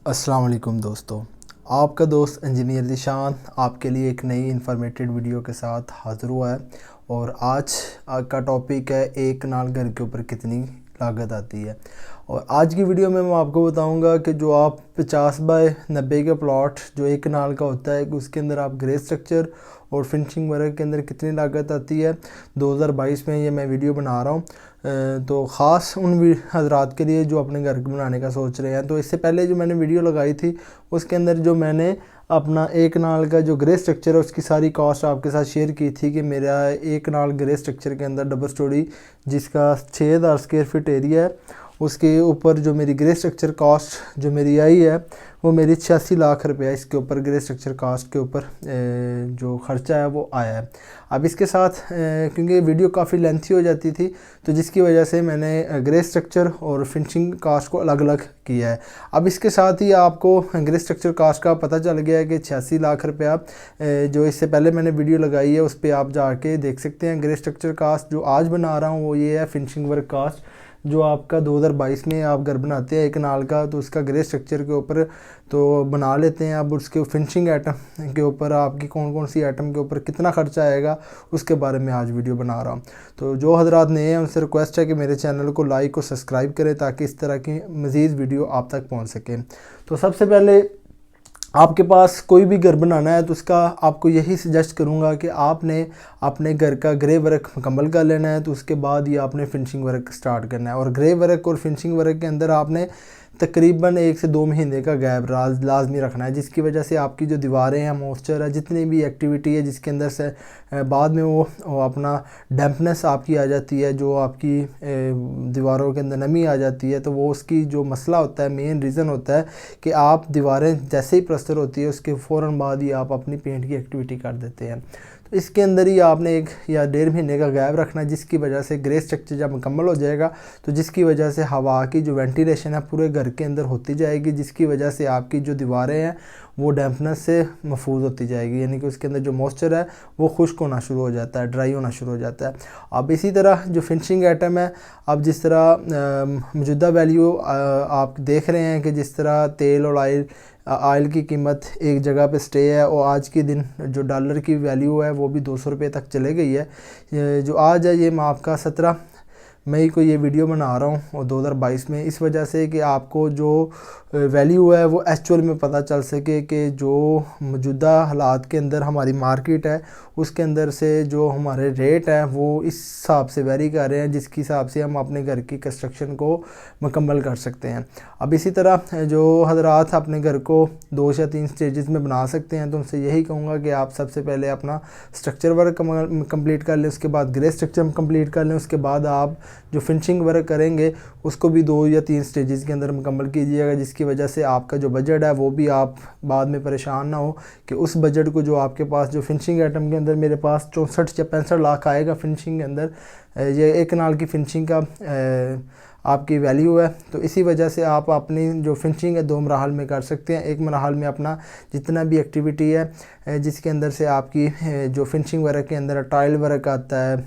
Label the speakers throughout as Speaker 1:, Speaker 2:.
Speaker 1: अस्सलाम वालेकुम दोस्तों, आपका दोस्त इंजीनियर ज़ीशान आपके लिए एक नई इन्फॉर्मेटिव वीडियो के साथ हाज़िर हुआ है। और आज का टॉपिक है एक नाल घर के ऊपर कितनी लागत आती है। और आज की वीडियो में मैं आपको बताऊंगा कि जो आप 50 बाय 90 का प्लॉट जो एक नाल का होता है कि उसके अंदर आप ग्रे स्ट्रक्चर और फिनिशिंग वर्क के अंदर कितनी लागत आती है। 2022 में ये मैं वीडियो बना रहा हूँ, तो ख़ास उन हज़रात के लिए जो अपने घर बनाने का सोच रहे हैं। तो इससे पहले जो मैंने वीडियो लगाई थी उसके अंदर जो मैंने अपना एक नाल का जो ग्रे स्ट्रक्चर है उसकी सारी कॉस्ट आपके साथ शेयर की थी कि मेरा एक नाल ग्रे स्ट्रक्चर के अंदर डबल स्टोरी जिसका 6000 स्क्वायर फीट एरिया है उसके ऊपर जो मेरी ग्रे स्ट्रक्चर कॉस्ट जो मेरी आई है वो मेरी 86 लाख रुपया इसके ऊपर ग्रे स्ट्रक्चर कास्ट के ऊपर जो ख़र्चा है वो आया है। अब इसके साथ क्योंकि वीडियो काफ़ी लेंथी हो जाती थी तो जिसकी वजह से मैंने ग्रे स्ट्रक्चर और फिनिशिंग कास्ट को अलग अलग किया है। अब इसके साथ ही आपको ग्रे स्ट्रक्चर कास्ट का पता चल गया है कि 86 लाख रुपया जो इससे पहले मैंने वीडियो लगाई है उस पर आप जाके देख सकते हैं। ग्रे स्ट्रक्चर कास्ट जो आज बना रहा हूँ वो ये है फिनिशिंग वर्क कास्ट जो आपका 2022 में आप घर बनाते हैं एक नाल का तो उसका ग्रे स्ट्रक्चर के ऊपर तो बना लेते हैं। अब उसके फिनिशिंग आइटम के ऊपर आपकी कौन कौन सी आइटम के ऊपर कितना खर्चा आएगा उसके बारे में आज वीडियो बना रहा हूँ। तो जो हजरात नए हैं उनसे रिक्वेस्ट है कि मेरे चैनल को लाइक और सब्सक्राइब करें ताकि इस तरह की मज़ीद वीडियो आप तक पहुँच सकें। तो सबसे पहले आपके पास कोई भी घर बनाना है तो उसका आपको यही सजेस्ट करूंगा कि आपने अपने घर का ग्रे वर्क मुकम्मल कर लेना है। तो उसके बाद ही आपने फिनिशिंग वर्क स्टार्ट करना है। और ग्रे वर्क और फिनिशिंग वर्क के अंदर आपने तकरीबन 1 से 2 महीने का गैप लाजमी रखना है, जिसकी वजह से आपकी जो दीवारें हैं मॉइस्चर है जितनी भी एक्टिविटी है जिसके अंदर से बाद में वो अपना डैम्पनेस आपकी आ जाती है, जो आपकी दीवारों के अंदर नमी आ जाती है तो वो उसकी जो मसला होता है मेन रीज़न होता है कि आप दीवारें जैसे ही प्लस्तर होती है उसके फ़ौरन बाद ही आप अपनी पेंट की एक्टिविटी कर देते हैं। तो इसके अंदर ही आपने 1 या 1.5 महीने का गैप रखना है, जिसकी वजह से ग्रे स्ट्रक्चर जब मुकम्मल हो जाएगा तो जिसकी वजह से हवा की जो वेंटिलेशन है पूरे घर के अंदर होती जाएगी, जिसकी वजह से आपकी जो दीवारें हैं वो डैम्पनेस से महफूज होती जाएगी, यानी कि उसके अंदर जो मॉइस्चर है वो खुश्क होना शुरू हो जाता है, ड्राई होना शुरू हो जाता है। अब इसी तरह जो फिनिशिंग आइटम है, अब जिस तरह मौजूदा वैल्यू आप देख रहे हैं कि जिस तरह तेल और ऑयल की कीमत एक जगह पे स्टे है और आज के दिन जो डॉलर की वैल्यू है वो भी 200 रुपये तक चले गई है। जो आज है ये मैं आपका 17 मई को ये वीडियो बना रहा हूँ और 2022 में, इस वजह से कि आपको जो वैल्यू है वो एक्चुअल में पता चल सके कि जो मौजूदा हालात के अंदर हमारी मार्केट है उसके अंदर से जो हमारे रेट है वो इस हिसाब से वेरी कर रहे हैं जिसके हिसाब से हम अपने घर की कंस्ट्रक्शन को मुकम्मल कर सकते हैं। अब इसी तरह जो हजरात अपने घर को 2 या 3 स्टेजेस में बना सकते हैं तो उनसे यही कहूँगा कि आप सबसे पहले अपना स्ट्रक्चर वर्क कंप्लीट कर लें, उसके बाद ग्रे स्ट्रक्चर कंप्लीट कर लें, उसके बाद आप जो फिनिशिंग वर्क करेंगे उसको भी 2 या 3 स्टेजेस के अंदर मुकम्मल कीजिएगा, जिसकी वजह से आपका जो बजट है वो भी आप बाद में परेशान ना हो कि उस बजट को जो आपके पास जो फिनिशिंग आइटम के अंदर मेरे पास 64 या 65 लाख आएगा फिनिशिंग के अंदर, ये एक नाल की फिनिशिंग का आपकी वैल्यू है। तो इसी वजह से आप अपनी जो फिनिशिंग है 2 मराहल में कर सकते हैं। एक मराहल में अपना जितना भी एक्टिविटी है जिसके अंदर से आपकी जो फिनिशिंग वर्क के अंदर टाइल वर्क आता है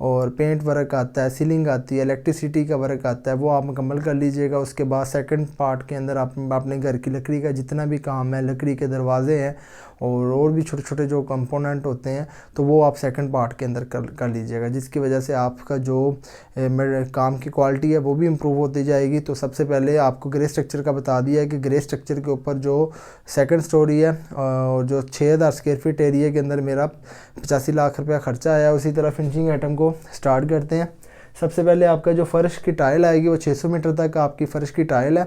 Speaker 1: और पेंट वर्क आता है, सीलिंग आती है, इलेक्ट्रिसिटी का वर्क आता है, वो आप मुकम्मल कर लीजिएगा। उसके बाद सेकंड पार्ट के अंदर आप अपने घर की लकड़ी का जितना भी काम है, लकड़ी के दरवाजे हैं और भी छोटे छोटे जो कंपोनेंट होते हैं तो वो आप सेकंड पार्ट के अंदर कर लीजिएगा, जिसकी वजह से आपका जो काम की क्वालिटी है वो भी इम्प्रूव होती जाएगी। तो सबसे पहले आपको ग्रे स्ट्रक्चर का बता दिया है कि ग्रे स्ट्रक्चर के ऊपर जो सेकंड स्टोरी है और जो 6000 स्क्वायर फीट एरिया के अंदर मेरा 85 लाख रुपया खर्चा आया। उसी तरह फिनिशिंग आइटम को स्टार्ट करते हैं। सबसे पहले आपका जो फ़र्श की टाइल आएगी वो 600 मीटर तक आपकी फ़र्श की टाइल है,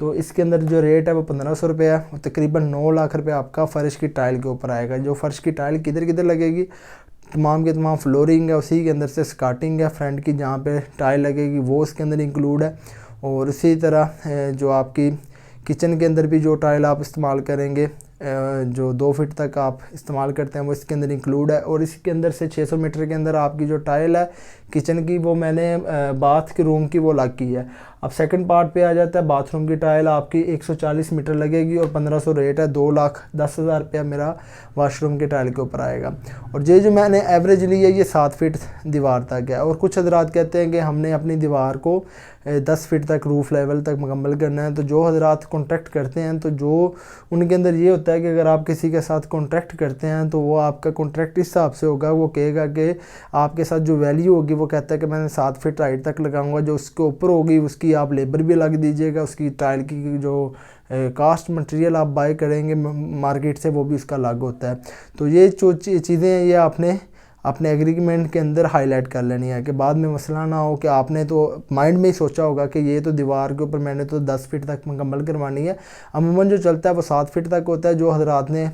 Speaker 1: तो इसके अंदर जो रेट है वो 1500 रुपये है। तकरीबन 9 लाख रुपये आपका फ़र्श की टाइल के ऊपर आएगा। जो फ़र्श की टाइल किधर किधर लगेगी, तमाम के तमाम फ्लोरिंग है, उसी के अंदर से स्कार्टिंग है, फ्रंट की जहाँ पे टाइल लगेगी वो उसके अंदर इंक्लूड है। और इसी तरह जो आपकी किचन के अंदर भी जो टाइल आप इस्तेमाल करेंगे जो 2 फीट तक आप इस्तेमाल करते हैं वो इसके अंदर इंक्लूड है। और इसके अंदर से 600 मीटर के अंदर आपकी जो टाइल है किचन की वो मैंने बाथ के रूम की वो अलग की है। अब सेकंड पार्ट पे आ जाता है, बाथरूम की टाइल आपकी 140 मीटर लगेगी और 1500 रेट है, 2,10,000 रुपया मेरा वाशरूम की टाइल के ऊपर आएगा। और ये जो मैंने एवरेज ली है ये 7 फीट दीवार तक है। और कुछ हजरात कहते हैं कि हमने अपनी दीवार को 10 फीट तक रूफ़ लेवल तक मुकम्मल करना है। तो जो हजरात कॉन्ट्रैक्ट करते हैं तो जो उनके अंदर ये होता है कि अगर आप किसी के साथ कॉन्ट्रैक्ट करते हैं तो वो आपका कॉन्ट्रैक्ट इस हिसाब से होगा, वो कहेगा कि आपके साथ जो वैल्यू होगी वो कहता है कि मैंने 7 फीट हाइट तक लगाऊंगा, जो उसके ऊपर होगी उसकी आप लेबर भी लग दीजिएगा, उसकी टाइल की जो कास्ट मटेरियल आप बाय करेंगे मार्केट से वो भी उसका अलग होता है। तो ये जो चीज़ें हैं ये आपने अपने एग्रीमेंट के अंदर हाईलाइट कर लेनी है कि बाद में मसला ना हो कि आपने तो माइंड में ही सोचा होगा कि ये तो दीवार के ऊपर मैंने तो 10 फीट तक मुकम्मल करवानी है, अमूमन जो चलता है वो 7 फीट तक होता है। जो हजरात ने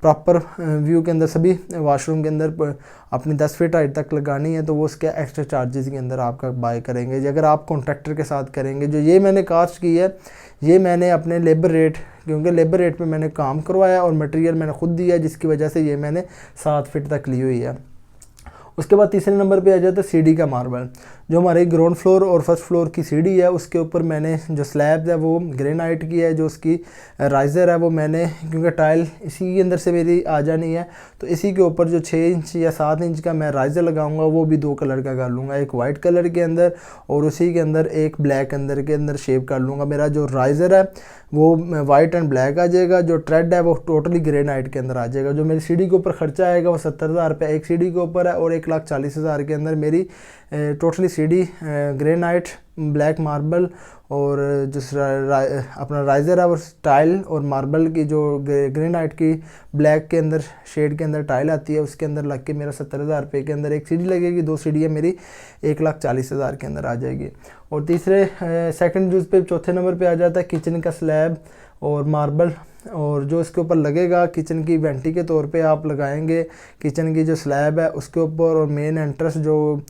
Speaker 1: प्रॉपर व्यू के अंदर सभी वाशरूम के अंदर अपनी 10 फीट हाइट तक लगानी है तो वो उसके एक्स्ट्रा चार्जेस के अंदर आपका बाय करेंगे। अगर आप कॉन्ट्रैक्टर के साथ करेंगे, जो ये मैंने कास्ट की है ये मैंने अपने लेबर रेट, क्योंकि लेबर रेट पे मैंने काम करवाया और मटेरियल मैंने खुद दिया, जिसकी वजह से ये मैंने 7 फीट तक ली हुई है। उसके बाद तीसरे नंबर पे आ जाता है सीढ़ी का मार्बल। जो हमारे ग्राउंड फ्लोर और फर्स्ट फ्लोर की सीढ़ी है उसके ऊपर मैंने जो स्लैब है वो ग्रेनाइट की है, जो उसकी राइज़र है वो मैंने, क्योंकि टाइल इसी के अंदर से मेरी आ जानी है तो इसी के ऊपर जो 6 इंच या 7 इंच का मैं राइज़र लगाऊंगा वो भी 2 कलर का कर लूँगा, एक वाइट कलर के अंदर और उसी के अंदर एक ब्लैक के अंदर शेप कर लूँगा। मेरा जो राइज़र है वो वाइट एंड ब्लैक आ जाएगा, जो ट्रेड है वो टोटली ग्रेनाइट के अंदर आ जाएगा। जो मेरी सीढ़ी के ऊपर खर्चा आएगा वो 70,000 रुपये एक सीढ़ी के ऊपर है और 1,40,000 के अंदर मेरी टोटली सीढ़ी ग्रेनाइट, ब्लैक मार्बल और जो अपना राइज़र है वो टाइल और मार्बल की जो ग्रेनाइट की ब्लैक के अंदर शेड के अंदर टाइल आती है उसके अंदर लग के मेरा 70,000 रुपये के अंदर एक सीढ़ी लगेगी, 2 सीढ़ियाँ मेरी 1,40,000 के अंदर आ जाएगी। और तीसरे सेकंड जूस पे चौथे नंबर पे आ जाता है किचन का स्लैब और मार्बल, और जो इसके ऊपर लगेगा किचन की वेंटी के तौर पे आप लगाएंगे किचन की जो स्लैब है उसके ऊपर, और मेन एंट्रेंस जो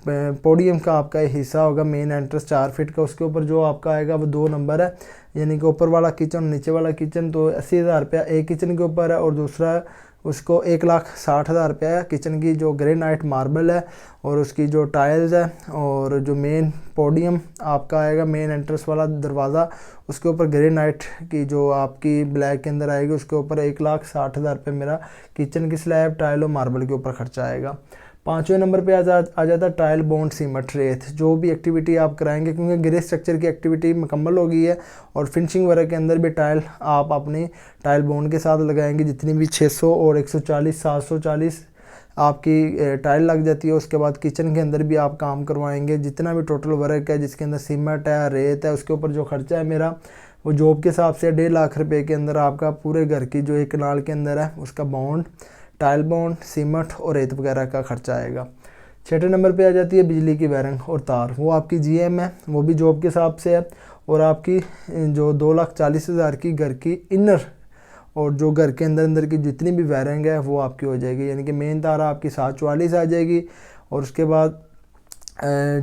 Speaker 1: पोडियम का आपका हिस्सा होगा मेन एंट्रेंस 4 फीट का, उसके ऊपर जो आपका आएगा वो 2 नंबर है, यानी कि ऊपर वाला किचन नीचे वाला किचन। तो 80,000 रुपया एक किचन के ऊपर है और दूसरा उसको 1,60,000 रुपया है किचन की जो ग्रेनाइट मार्बल है और उसकी जो टाइल्स है और जो मेन पोडियम आपका आएगा मेन एंट्रेंस वाला दरवाज़ा उसके ऊपर ग्रेनाइट की जो आपकी ब्लैक के अंदर आएगी उसके ऊपर 1,60,000 रुपये मेरा किचन की स्लैब टाइल और मार्बल के ऊपर खर्चा आएगा। 5वें नंबर पे आ जाता है टाइल बॉन्ड सीमेंट रेत। जो भी एक्टिविटी आप कराएंगे, क्योंकि ग्रे स्ट्रक्चर की एक्टिविटी मुकम्मल हो गई है और फिनिशिंग वर्क के अंदर भी टाइल आप अपनी टाइल बॉन्ड के साथ लगाएंगे, जितनी भी 600 और 140 740 आपकी टाइल लग जाती है। उसके बाद किचन के अंदर भी आप काम करवाएंगे, जितना भी टोटल वर्क है जिसके अंदर सीमेंट है रेत है उसके ऊपर जो खर्चा है मेरा वो जॉब के हिसाब से 1.5 लाख रुपये के अंदर आपका पूरे घर की जो 1 कनाल के अंदर है उसका बॉन्ड, टाइल बॉन्ड, सीमेंट और रेत वगैरह का खर्चा आएगा। 6ठे नंबर पे आ जाती है बिजली की वायरिंग और तार, वो आपकी जीएम है, वो भी जॉब के हिसाब से है और आपकी जो 2,40,000 की घर की इनर और जो घर के अंदर की जितनी भी वायरिंग है वो आपकी हो जाएगी, यानी कि मेन तार आपकी 744 आ जाएगी और उसके बाद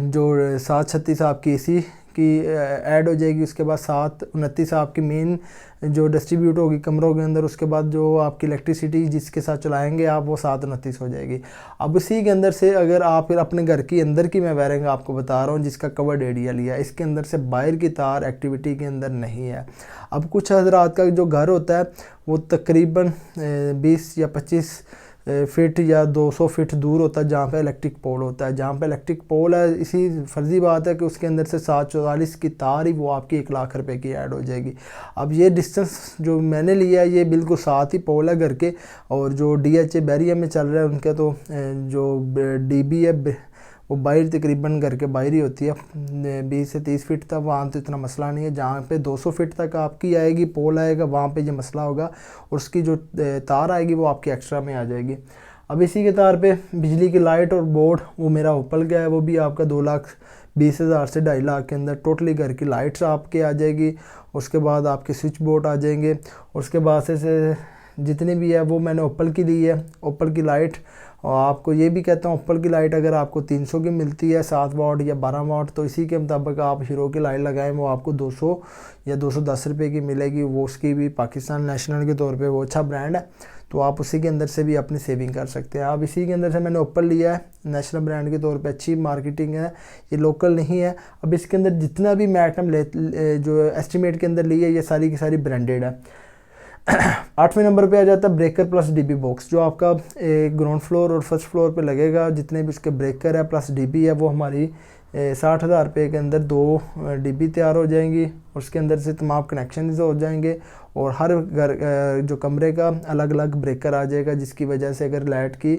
Speaker 1: जो 736 आपकी एसी की ऐड हो जाएगी, उसके बाद 729 आपकी मेन जो डिस्ट्रीब्यूट होगी कमरों के अंदर, उसके बाद जो आपकी इलेक्ट्रिसिटी जिसके साथ चलाएंगे आप वो 729 हो जाएगी। अब इसी के अंदर से अगर आप फिर अपने घर की अंदर की मैं वायरिंग आपको बता रहा हूँ जिसका कवर्ड एरिया लिया, इसके अंदर से बाहर की तार एक्टिविटी के अंदर नहीं है। अब कुछ हजरात का जो घर होता है वो तकरीबन 20 या 25 फीट या 200 फीट दूर होता है जहाँ पे इलेक्ट्रिक पोल होता है। जहाँ पे इलेक्ट्रिक पोल है इसी फर्जी बात है कि उसके अंदर से 744 की तार ही वो आपकी 1 लाख रुपए की ऐड हो जाएगी। अब ये डिस्टेंस जो मैंने लिया है ये बिल्कुल साथ ही पोल है घर के, और जो DHA बैरिया में चल रहा है उनके तो जो DB है वो बाहर तकरीबन घर के बाहर ही होती है 20 से 30 फीट तक, वहाँ तो इतना मसला नहीं है। जहाँ पे 200 फीट तक आपकी आएगी पोल आएगा वहाँ पे ये मसला होगा और उसकी जो तार आएगी वो आपकी एक्स्ट्रा में आ जाएगी। अब इसी के तार पे बिजली की लाइट और बोर्ड वो मेरा ओपल का है, वो भी आपका 2,20,000 से 2.5 लाख के अंदर टोटली घर की लाइट्स आपके आ जाएगी। उसके बाद आपके स्विच बोर्ड आ जाएंगे और उसके बाद से जितनी भी है वो मैंने ओप्पल की ली है, ओप्पल की लाइट। और आपको ये भी कहता हूँ ओप्पल की लाइट अगर आपको 300 की मिलती है 7 वाट या 12 वाट, तो इसी के मुताबिक आप हीरो की लाइट लगाएं, वो आपको 200 या 210 रुपये की मिलेगी। वो उसकी भी पाकिस्तान नेशनल के तौर पे वो अच्छा ब्रांड है, तो आप उसी के अंदर से भी अपनी सेविंग कर सकते हैं। अब इसी के अंदर से मैंने ओप्पल लिया है, नेशनल ब्रांड के तौर पे अच्छी मार्केटिंग है, ये लोकल नहीं है। अब इसके अंदर जितना भी मैं आइटम जो एस्टिमेट के अंदर ली है ये सारी की सारी ब्रांडेड है। 8वें नंबर पे आ जाता है ब्रेकर प्लस डीबी बॉक्स, जो आपका ग्राउंड फ्लोर और फर्स्ट फ्लोर पे लगेगा। जितने भी उसके ब्रेकर है प्लस डीबी है वो हमारी 60,000 रुपये के अंदर 2 डीबी तैयार हो जाएंगी। उसके अंदर से तमाम कनेक्शन हो जाएंगे और हर घर जो कमरे का अलग अलग ब्रेकर आ जाएगा, जिसकी वजह से अगर लाइट की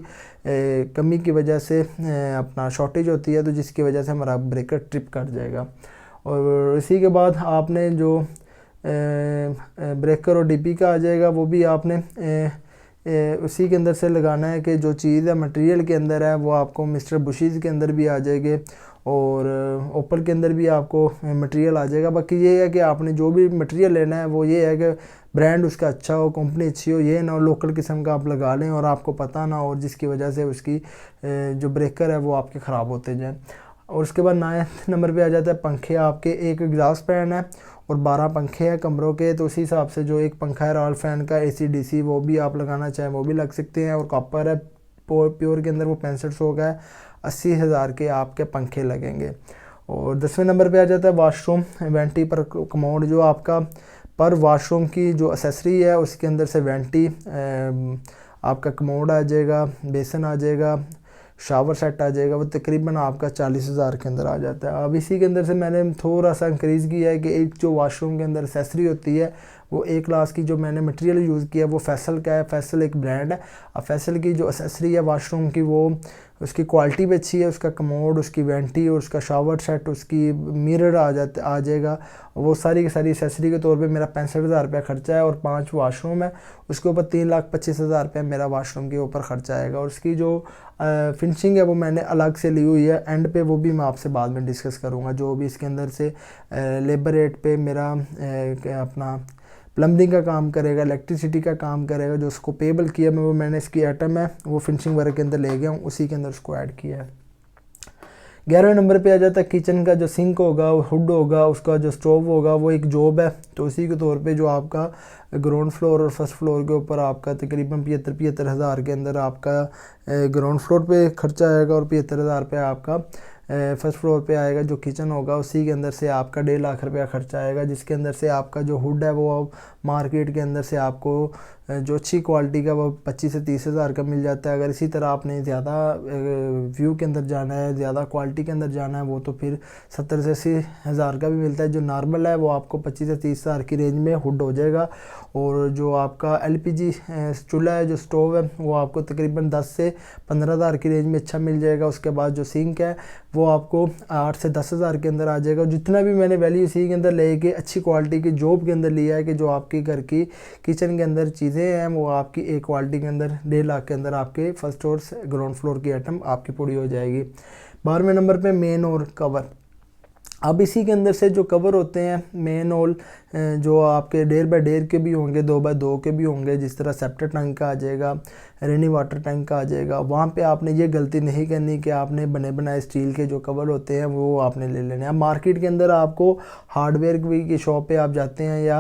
Speaker 1: कमी की वजह से अपना शॉर्टेज होती है तो जिसकी वजह से हमारा ब्रेकर ट्रिप कर जाएगा। और इसी के बाद आपने जो ब्रेकर और डीपी का आ जाएगा वो भी आपने उसी के अंदर से लगाना है कि जो चीज़ है मटेरियल के अंदर है वो आपको मिस्टर बुशीज़ के अंदर भी आ जाएगी और ओप्पल के अंदर भी आपको मटेरियल आ जाएगा। बाकी ये है कि आपने जो भी मटेरियल लेना है वो ये है कि ब्रांड उसका अच्छा हो, कंपनी अच्छी हो, ये ना लोकल किस्म का आप लगा लें और आपको पता ना, और जिसकी वजह से उसकी जो ब्रेकर है वो आपके ख़राब होते जाएँ। और उसके बाद 9 नंबर पे आ जाता है पंखे। आपके एक एग्जॉस्ट फैन है और 12 पंखे हैं कमरों के, तो उसी हिसाब से जो एक पंखा है रॉयल फैन का AC DC वो भी आप लगाना चाहें वो भी लग सकते हैं। और कॉपर है प्योर के अंदर वो 6500 का है, 80,000 के आपके पंखे लगेंगे। और 10वें नंबर पे आ जाता है वॉशरूम वेंटी पर कमोड, जो आपका पर वॉशरूम की जो एसेसरी है उसके अंदर से वेंटी आपका कमोड आ जाएगा, बेसन आ जाएगा, शावर सेट आ जाएगा, वो तकरीबन आपका 40,000 के अंदर आ जाता है। अब इसी के अंदर से मैंने थोड़ा सा इंक्रीज़ किया है कि एक जो वॉशरूम के अंदर एसेसरी होती है वो एक क्लास की जो मैंने मटेरियल यूज़ किया है वो फैसल का है, फैसल एक ब्रांड है। अब फैसल की जो एसेसरी है वॉशरूम की वो उसकी क्वालिटी भी अच्छी है, उसका कमोड, उसकी वेंटी और उसका शावर सेट, उसकी मिरर आ जाएगा। वो सारी की सारी एसेसरी के तौर पे मेरा 65,000 रुपया खर्चा है और 5 वॉशरूम है, उसके ऊपर 3,25,000 रुपया मेरा वॉशरूम के ऊपर खर्चा आएगा। और उसकी जो फिनिशिंग है वो मैंने अलग से ली हुई है, एंड पे वो भी मैं आपसे बाद में डिस्कस करूँगा। जो भी इसके अंदर से लेबर रेट पे मेरा अपना प्लम्बिंग का काम करेगा, इलेक्ट्रिसिटी का काम करेगा, जो उसको पेबल किया मैं वो मैंने इसकी आइटम है वो फिनिशिंग वर्क के अंदर ले गया हूँ, उसी के अंदर उसको ऐड किया है। 11वें नंबर पे आ जाता है किचन का जो सिंक होगा, हुड होगा, उसका जो स्टोव होगा वो एक जॉब है, तो उसी के तौर पे जो आपका ग्राउंड फ्लोर और फर्स्ट फ्लोर के ऊपर आपका तकरीबन 75,000 के अंदर आपका ग्राउंड फ्लोर पे खर्चा आएगा और 75,000 रुपये आपका फर्स्ट फ्लोर पे आएगा। जो किचन होगा उसी के अंदर से आपका 1.5 लाख रुपया खर्चा आएगा, जिसके अंदर से आपका जो हुड है वो मार्केट के अंदर से आपको जो अच्छी क्वालिटी का वो 25 से 30,000 का मिल जाता है। अगर इसी तरह आपने ज़्यादा व्यू के अंदर जाना है, ज़्यादा क्वालिटी के अंदर जाना है, वो तो फिर 70 से 80,000 का भी मिलता है। जो नॉर्मल है वो आपको 25 से 30,000 की रेंज में हुड हो जाएगा। और जो आपका LPG चूल्हा है, जो स्टोव है, वो आपको तकरीबन 10 से 15,000 की रेंज में अच्छा मिल जाएगा। उसके बाद जो सिंक है वो आपको 8 से 10,000 के अंदर आ जाएगा। जितना भी मैंने वैल्यू इसी के अंदर लेके अच्छी क्वालिटी की जॉब के अंदर लिया है कि जो आपके घर की किचन के अंदर चीज़ें हैं वो आपकी एक क्वालिटी के अंदर 1.5 लाख के अंदर आपके फर्स्ट और ग्राउंड फ्लोर की आइटम आपकी पूरी हो जाएगी। 12वें नंबर पे मेन और कवर। अब इसी के अंदर से जो कवर होते हैं मेन होल जो आपके 1.5 बाय 1.5 के भी होंगे, 2 बाय 2 के भी होंगे, जिस तरह सेप्टर टैंक का आ जाएगा, रेनी वाटर टैंक का आ जाएगा, वहाँ पे आपने ये गलती नहीं करनी कि आपने बने बनाए स्टील के जो कवर होते हैं वो आपने ले लेने हैं। मार्केट के अंदर आपको हार्डवेयर की शॉप पे आप जाते हैं या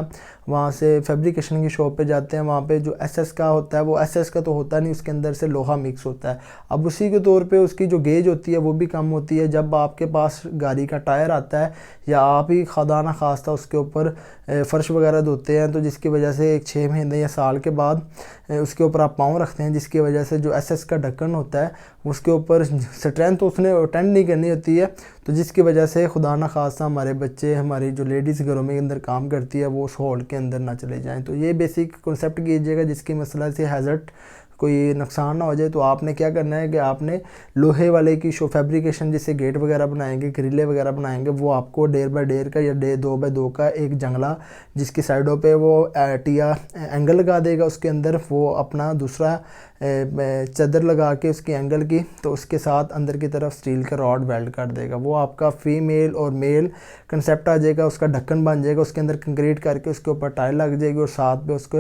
Speaker 1: वहाँ से फैब्रिकेशन की शॉप पे जाते हैं, वहाँ पे जो SS का होता है वो SS का तो होता नहीं, उसके अंदर से लोहा मिक्स होता है। अब उसी के तौर पे उसकी जो गेज होती है वो भी कम होती है। जब आपके पास गाड़ी का टायर आता है या आप ही खुदा ना खास्ता उसके ऊपर फ़र्श वगैरह धोते हैं, तो जिसकी वजह से एक 6 महीने या साल के बाद उसके ऊपर आप पाँव रखते हैं, जिसकी वजह से जो SS का ढक्कन होता है उसके ऊपर स्ट्रेंथ उसने अटेंड नहीं करनी होती है, तो जिसकी वजह से खुदा ना खास्ता हमारे बच्चे, हमारी जो लेडीज़ घरों में अंदर काम करती है वो उस होल के अंदर ना चले जाएं। तो ये बेसिक कॉन्सेप्ट कीजिएगा जिसकी मसला से हैज़र्ड कोई नुकसान ना हो जाए, तो आपने क्या करना है कि आपने लोहे वाले की शो फैब्रिकेशन, जिससे गेट वगैरह बनाएंगे, ग्रिले वगैरह बनाएंगे, वो आपको 1.5 बाय 1.5 का या 2 बाय 2 का एक जंगला जिसकी साइडों पे वो टिया एंगल लगा देगा, उसके अंदर वो अपना दूसरा चादर लगा के उसकी एंगल की, तो उसके साथ अंदर की तरफ स्टील का रॉड वेल्ड कर देगा। वो आपका फीमेल और मेल कंसेप्ट आ जाएगा, उसका ढक्कन बन जाएगा, उसके अंदर कंक्रीट करके उसके ऊपर टाइल लग जाएगी और साथ पे उसको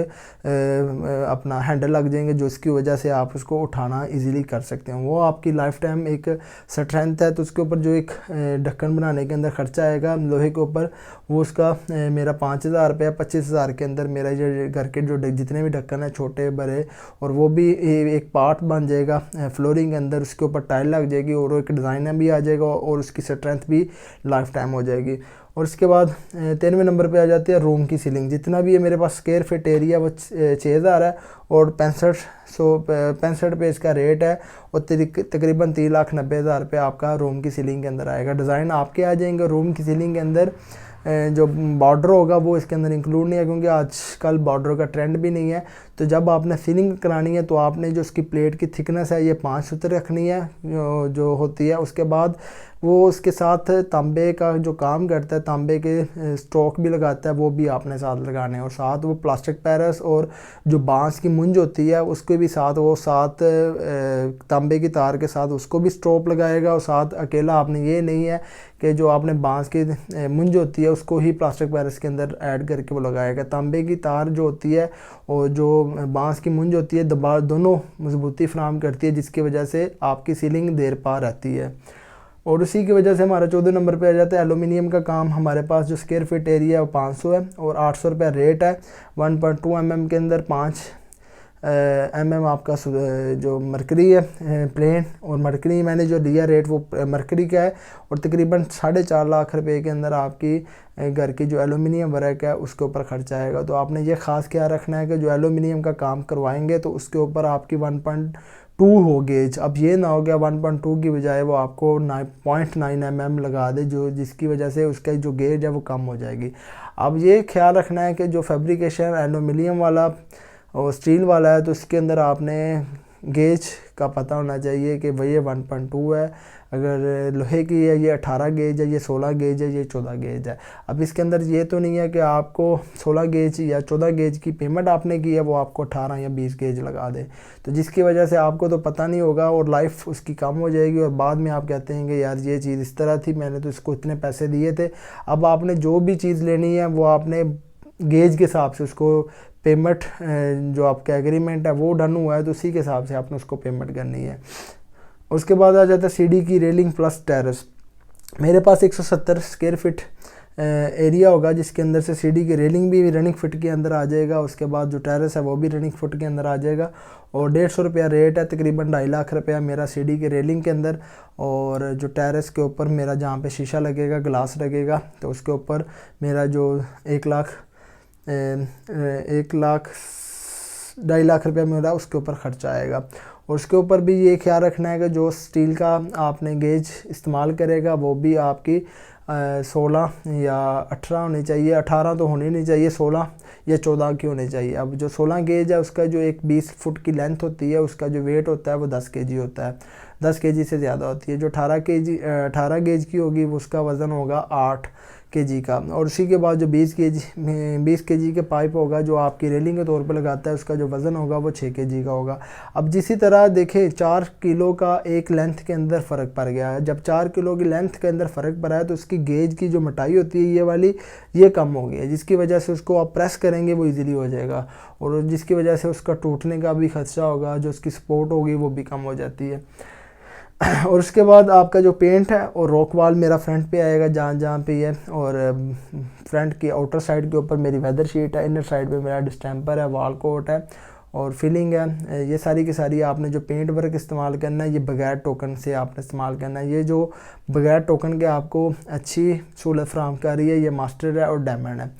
Speaker 1: अपना हैंडल लग जाएंगे, जो इसकी वजह से आप उसको उठाना इजीली कर सकते हैं। वो आपकी लाइफ टाइम एक स्ट्रेंथ है। तो उसके ऊपर जो एक ढक्कन बनाने के अंदर खर्चा आएगा लोहे के ऊपर, वो उसका मेरा 5,000 रुपया, 25,000 के अंदर मेरा ये घर के जो जितने भी ढक्कन है छोटे बड़े, और वो भी एक पार्ट बन जाएगा फ्लोरिंग के अंदर, उसके ऊपर टाइल लग जाएगी और एक डिज़ाइन भी आ जाएगा और उसकी स्ट्रेंथ भी लाइफ टाइम हो जाएगी। और इसके बाद 13वें नंबर पे आ जाती है रूम की सीलिंग। जितना भी है मेरे पास स्क्वायर फीट एरिया वो 6,000 है और 65 पे इसका रेट है, और तकरीबन 3,90,000 रुपये आपका रूम की सीलिंग के अंदर आएगा। डिज़ाइन आपके आ जाएंगे रूम की सीलिंग के अंदर। जो बॉर्डर होगा वो इसके अंदर इंक्लूड नहीं है, क्योंकि आजकल बॉर्डर का ट्रेंड भी नहीं है। तो जब आपने सीलिंग करानी है तो आपने जो उसकी प्लेट की थिकनेस है ये 5 सूत्र रखनी है जो होती है। उसके बाद वो उसके साथ तांबे का जो काम करता है, तांबे के स्ट्रोक भी लगाता है, वो भी आपने साथ लगाने हैं। और साथ वो प्लास्टिक पैरस और जो बांस की मुंज होती है उसको भी साथ वो साथ तांबे की तार के साथ उसको भी स्ट्रोप लगाएगा। और साथ अकेला आपने ये नहीं है कि जो आपने बांस की मुंज होती है उसको ही प्लास्टिक पैरस के अंदर ऐड करके वो लगाएगा। तांबे की तार जो होती है और जो बांस की मुंज होती है दोनों मजबूती फराहम करती है, जिसकी वजह से आपकी सीलिंग देर पा रहती है। और उसी की वजह से हमारा 14 नंबर पे आ जाता है एलुमिनियम का काम। हमारे पास जो स्क्वायर फीट एरिया है वो 500 है और 800 रुपया रेट है। 1.2 mm के अंदर 5 mm आपका जो मरकरी है प्लेन, और मरकरी मैंने जो लिया रेट वो मरकरी का है, और तकरीबन 4.5 लाख रुपए के अंदर आपकी घर की जो एलुमिनियम वर्क है उसके ऊपर खर्चा आएगा। तो आपने ये ख़ास ख्याल रखना है कि जो एलुमिनियम का काम करवाएंगे तो उसके ऊपर आपकी 1.2 हो गेज। अब ये ना हो गया 1.2 की बजाय वो आपको 0.9 mm लगा दे, जो जिसकी वजह से उसका जो गेज है वो कम हो जाएगी। अब ये ख्याल रखना है कि जो फैब्रिकेशन एलुमिनियम वाला और स्टील वाला है तो इसके अंदर आपने गेज का पता होना चाहिए कि भाई ये 1.2 है। अगर लोहे की है ये 18 गेज है, ये 16 गेज है, ये 14 गेज है। अब इसके अंदर ये तो नहीं है कि आपको 16 गेज या 14 गेज की पेमेंट आपने की है वो आपको 18 या 20 गेज लगा दे, तो जिसकी वजह से आपको तो पता नहीं होगा और लाइफ उसकी कम हो जाएगी। और बाद में आप कहते हैं कि यार ये चीज़ इस तरह थी, मैंने तो इसको इतने पैसे दिए थे। अब आपने जो भी चीज़ लेनी है वो आपने गेज के हिसाब से उसको पेमेंट, जो आपका एग्रीमेंट है वो डन हुआ है तो उसी के हिसाब से आपने उसको पेमेंट करनी है। उसके बाद आ जाता है सीढ़ी की रेलिंग प्लस टेरेस। मेरे पास 170 स्क्वायर फीट एरिया होगा, जिसके अंदर से सीढ़ी की रेलिंग भी रनिंग फिट के अंदर आ जाएगा। उसके बाद जो टेरेस है वो भी रनिंग फिट के अंदर आ जाएगा, और 150 रुपया रेट है, तकरीबन 2.5 लाख रुपया मेरा सीढ़ी के रेलिंग के अंदर। और जो टेरेस के ऊपर मेरा जहाँ पे शीशा लगेगा, ग्लास लगेगा, तो उसके ऊपर मेरा जो 1 लाख 2.5 लाख रुपया मेरा उसके ऊपर खर्चा आएगा। और उसके ऊपर भी ये ख्याल रखना है कि जो स्टील का आपने गेज इस्तेमाल करेगा वो भी आपकी 16 या 18 होनी चाहिए। 18 तो होनी नहीं चाहिए, 16 या 14 की होनी चाहिए। अब जो 16 गेज है उसका जो एक 20 फुट की लेंथ होती है, उसका जो वेट होता है वो 10 kg होता है, 10 kg से ज़्यादा होती है। जो 18 गेज की होगी वो उसका वज़न होगा 8 kg का। और उसी के बाद जो 20 kg के पाइप होगा जो आपकी रेलिंग के तौर पर लगाता है, उसका जो वज़न होगा वो 6 kg का होगा। अब जिसी तरह देखें 4 किलो का एक लेंथ के अंदर फ़र्क पड़ गया है। जब 4 किलो की लेंथ के अंदर फ़र्क पड़ा है तो उसकी गेज की जो मोटाई होती है ये वाली ये कम हो गई है, जिसकी वजह से उसको आप प्रेस करेंगे वो ईज़िली हो जाएगा, और जिसकी वजह से उसका टूटने का भी खदशा होगा, जो उसकी सपोर्ट होगी वो भी कम हो जाती है। और उसके बाद आपका जो पेंट है और रॉक वॉल मेरा फ्रंट पे आएगा जहाँ पे है, और फ्रंट की आउटर साइड के ऊपर मेरी वेदर शीट है, इनर साइड पे मेरा डिस्टेंपर है, वॉल कोट है और फिलिंग है। ये सारी की सारी आपने जो पेंट वर्क इस्तेमाल करना है ये बगैर टोकन से आपने इस्तेमाल करना है। ये जो बगैर टोकन के आपको अच्छी सहूलत फराहम कर रही है ये मास्टर है और डायमंड है।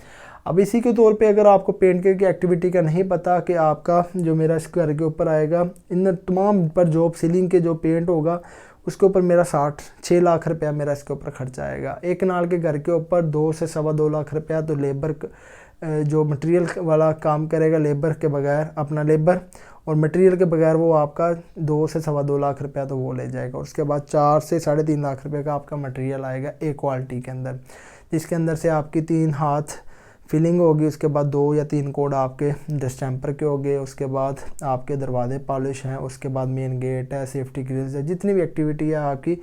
Speaker 1: अब इसी के तौर पे अगर आपको पेंट की एक्टिविटी का नहीं पता कि आपका जो मेरा इस घर के ऊपर आएगा, इन तमाम पर जो सीलिंग के जो पेंट होगा उसके ऊपर मेरा 6 लाख रुपया मेरा इसके ऊपर खर्चा आएगा। एक नाल के घर के ऊपर 2 से 2.25 लाख रुपया तो लेबर जो मटेरियल वाला काम करेगा लेबर के बगैर, अपना लेबर, और मटेरियल के बगैर वो आपका 2 से सवा 2 लाख रुपया तो वो ले जाएगा। उसके बाद 4 से 3.5 लाख रुपये का आपका मटेरियल आएगा ए क्वालिटी के अंदर, जिसके अंदर से आपकी 3 हाथ फिलिंग होगी। उसके बाद 2 या 3 कोड आपके डिस्टेंपर के हो गए। उसके बाद आपके दरवाजे पॉलिश हैं। उसके बाद मेन गेट है, सेफ्टी ग्रिल्स है, जितनी भी एक्टिविटी है आपकी,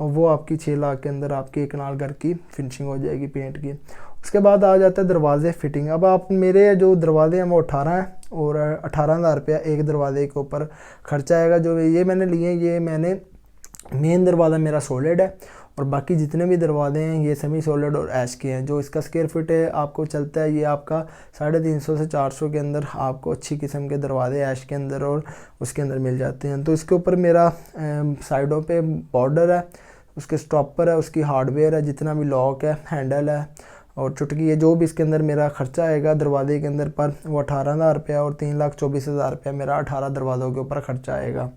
Speaker 1: और वो आपकी 6 लाख के अंदर आपकी एक नाल घर की फिनिशिंग हो जाएगी पेंट की। उसके बाद आ जाता है दरवाजे फिटिंग। अब आप मेरे जो दरवाजे हैं वो 18 हैं और 18,000 रुपया एक दरवाजे के ऊपर खर्चा आएगा। जो ये मैंने लिए, ये मैंने मेन दरवाज़ा मेरा सॉलिड है और बाकी जितने भी दरवाजे हैं ये सेमी सॉलिड और ऐश के हैं। जो इसका स्क्वायर फीट है आपको चलता है, ये आपका 350 से 400 के अंदर आपको अच्छी किस्म के दरवाजे ऐश के अंदर और उसके अंदर मिल जाते हैं। तो इसके ऊपर मेरा साइडों पे बॉर्डर है, उसके स्टॉपर है, उसकी हार्डवेयर है, जितना भी लॉक है, हैंडल है और चुटकी है, जो भी इसके अंदर मेरा खर्चा आएगा दरवाजे के अंदर पर, वो 18,000 रुपया और 3,24,000 रुपया मेरा 18 दरवाज़ों के ऊपर खर्चा आएगा।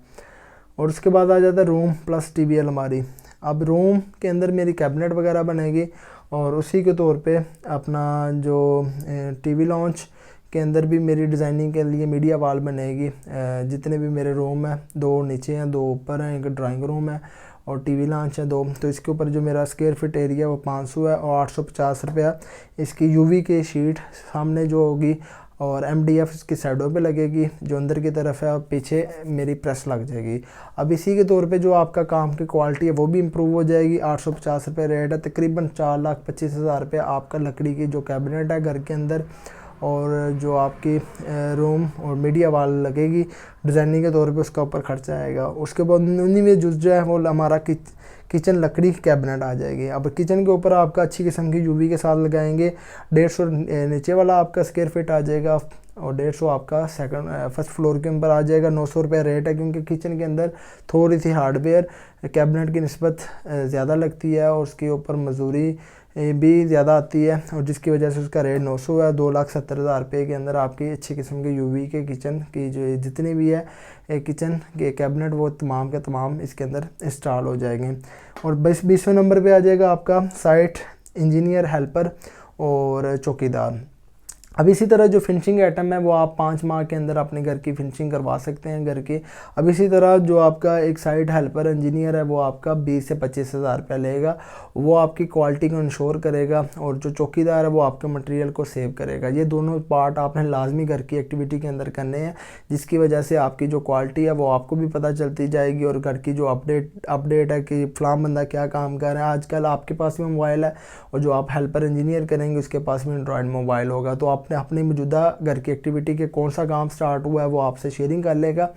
Speaker 1: और उसके बाद आ जाता है रूम प्लस टीवी अलमारी। अब रूम के अंदर मेरी कैबिनेट वगैरह बनेगी और उसी के तौर पे अपना जो टीवी लॉन्च के अंदर भी मेरी डिज़ाइनिंग के लिए मीडिया वॉल बनेगी। जितने भी मेरे रूम हैं, 2 नीचे हैं, 2 ऊपर हैं, एक ड्राइंग रूम है और टीवी लॉन्च है 2। तो इसके ऊपर जो मेरा स्क्वायर फीट एरिया वो 500 है और 850 रुपया इसकी यूवी की शीट सामने जो होगी और MDF इसकी साइडों पे लगेगी जो अंदर की तरफ है और पीछे मेरी प्रेस लग जाएगी। अब इसी के तौर पे जो आपका काम की क्वालिटी है वो भी इम्प्रूव हो जाएगी। 850 रुपये रेट है, तकरीबन 4,25,000 रुपये आपका लकड़ी की जो कैबिनेट है घर के अंदर और जो आपकी रूम और मीडिया वॉल लगेगी डिज़ाइनिंग के तौर पे, उसका ऊपर खर्चा आएगा। उसके बाद उन्हीं में जो है वो हमारा किचन लकड़ी की कैबिनेट आ जाएगी। अब किचन के ऊपर आपका अच्छी किस्म की यूवी के साथ लगाएंगे। 150 नीचे वाला आपका स्क्वायर फीट आ जाएगा और 150 आपका फर्स्ट फ्लोर के ऊपर आ जाएगा। 900 रुपये रेट है, क्योंकि किचन के अंदर थोड़ी सी हार्डवेयर कैबिनेट की निस्बत ज़्यादा लगती है और उसके ऊपर मजदूरी भी ज़्यादा आती है और जिसकी वजह से उसका रेट 900 है। 2,70,000 रुपये के अंदर आपकी अच्छी किस्म के यूवी के किचन की जो जितनी भी है किचन के कैबिनेट वो तमाम के तमाम इसके अंदर इंस्टॉल हो जाएंगे। और 20वें नंबर पे आ जाएगा आपका साइट इंजीनियर, हेल्पर और चौकीदार। अब इसी तरह जो फिनिशिंग आइटम है वो आप 5 माह के अंदर अपने घर की फिनिशिंग करवा सकते हैं घर की। अब इसी तरह जो आपका एक साइट हेल्पर इंजीनियर है वो आपका 20 से 25,000 रुपया लेगा। वो आपकी क्वालिटी को इंश्योर करेगा और जो चौकीदार है वो आपके मटेरियल को सेव करेगा। ये दोनों पार्ट आपने लाजमी घर की एक्टिविटी के अंदर करने हैं, जिसकी वजह से आपकी जो क्वालिटी है वो आपको भी पता चलती जाएगी और घर की जो अपडेट है कि फ़लाँ बंदा क्या काम कर रहा है। आजकल आपके पास भी मोबाइल है और जो आप हेल्पर इंजीनियर करेंगे उसके पास भी एंड्रॉयड मोबाइल होगा, तो आपने अपनी मौजूदा घर की एक्टिविटी के कौन सा काम स्टार्ट हुआ है वो आपसे शेयरिंग कर लेगा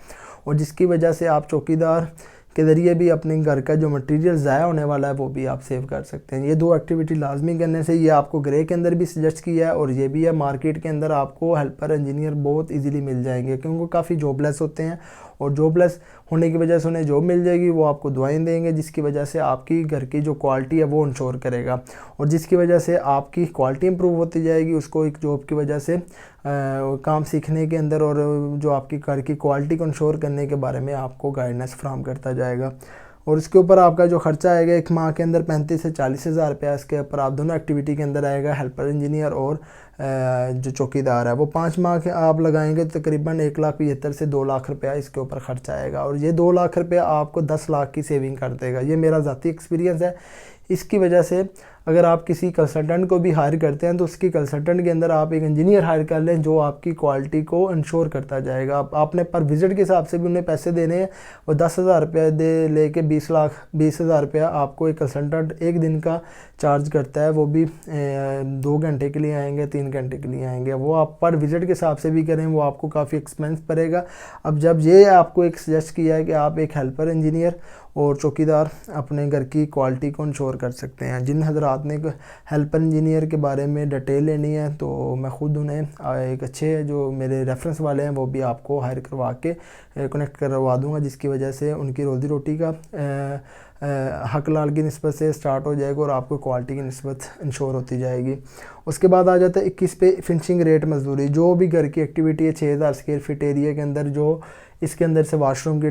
Speaker 1: और जिसकी वजह से आप चौकीदार के ज़रिए भी अपने घर का जो मटेरियल ज़ाया होने वाला है वो भी आप सेव कर सकते हैं। ये 2 एक्टिविटी लाजमी करने से, ये आपको ग्रे के अंदर भी सजेस्ट किया है और ये भी है मार्केट के अंदर आपको हेल्पर इंजीनियर बहुत इजीली मिल जाएंगे, क्योंकि काफ़ी जॉबलेस होते हैं और जॉबलेस होने की वजह से उन्हें जॉब मिल जाएगी, वो आपको दुआएं देंगे, जिसकी वजह से आपकी घर की जो क्वालिटी है वो इंश्योर करेगा और जिसकी वजह से आपकी क्वालिटी इंप्रूव होती जाएगी। उसको एक जॉब की वजह से काम सीखने के अंदर और जो आपकी घर की क्वालिटी को इंश्योर करने के बारे में आपको गाइडेंस फ्राहम करता जाएगा। और इसके ऊपर आपका जो खर्चा आएगा एक माह के अंदर 35 से 40,000 रुपया इसके ऊपर आप दोनों एक्टिविटी के अंदर आएगा, हेल्पर इंजीनियर और जो चौकीदार है। वो 5 माह के आप लगाएंगे तो तकरीबन 1,75,000 से 2 लाख रुपया इसके ऊपर खर्चा आएगा और ये 2 लाख रुपया आपको 10 लाख की सेविंग कर देगा। ये मेरा ज़ाती एक्सपीरियंस है। इसकी वजह से अगर आप किसी कंसल्टेंट को भी हायर करते हैं तो उसकी कंसल्टेंट के अंदर आप एक इंजीनियर हायर कर लें जो आपकी क्वालिटी को इंश्योर करता जाएगा। आपने पर विज़िट के हिसाब से भी उन्हें पैसे देने हैं और 10,000 रुपया दे लेके 20,00,000 रुपया आपको एक कंसल्टेंट एक दिन का चार्ज करता है। वो भी 2 घंटे के लिए आएंगे, 3 घंटे के लिए आएंगे। वो आप पर विज़िट के हिसाब से भी करें वो आपको काफ़ी एक्सपेंस पड़ेगा। अब जब ये आपको एक सजेस्ट किया है कि आप एक हेल्पर इंजीनियर और चौकीदार अपने घर की क्वालिटी को इंश्योर कर सकते हैं। जिन हजरात ने हेल्पर इंजीनियर के बारे में डिटेल लेनी है तो मैं ख़ुद उन्हें एक अच्छे जो मेरे रेफरेंस वाले हैं वो भी आपको हायर करवा के कनेक्ट करवा दूंगा, जिसकी वजह से उनकी रोज़ी रोटी का हक लाल की निस्बत से स्टार्ट हो जाएगा और आपको क्वालिटी की निस्बत इंश्योर होती जाएगी। उसके बाद आ जाता है 21 पे फिनिशिंग रेट मजदूरी। जो भी घर की एक्टिविटी है 6,000 स्क्वायर फीट एरिया के अंदर जो इसके अंदर से वाशरूम की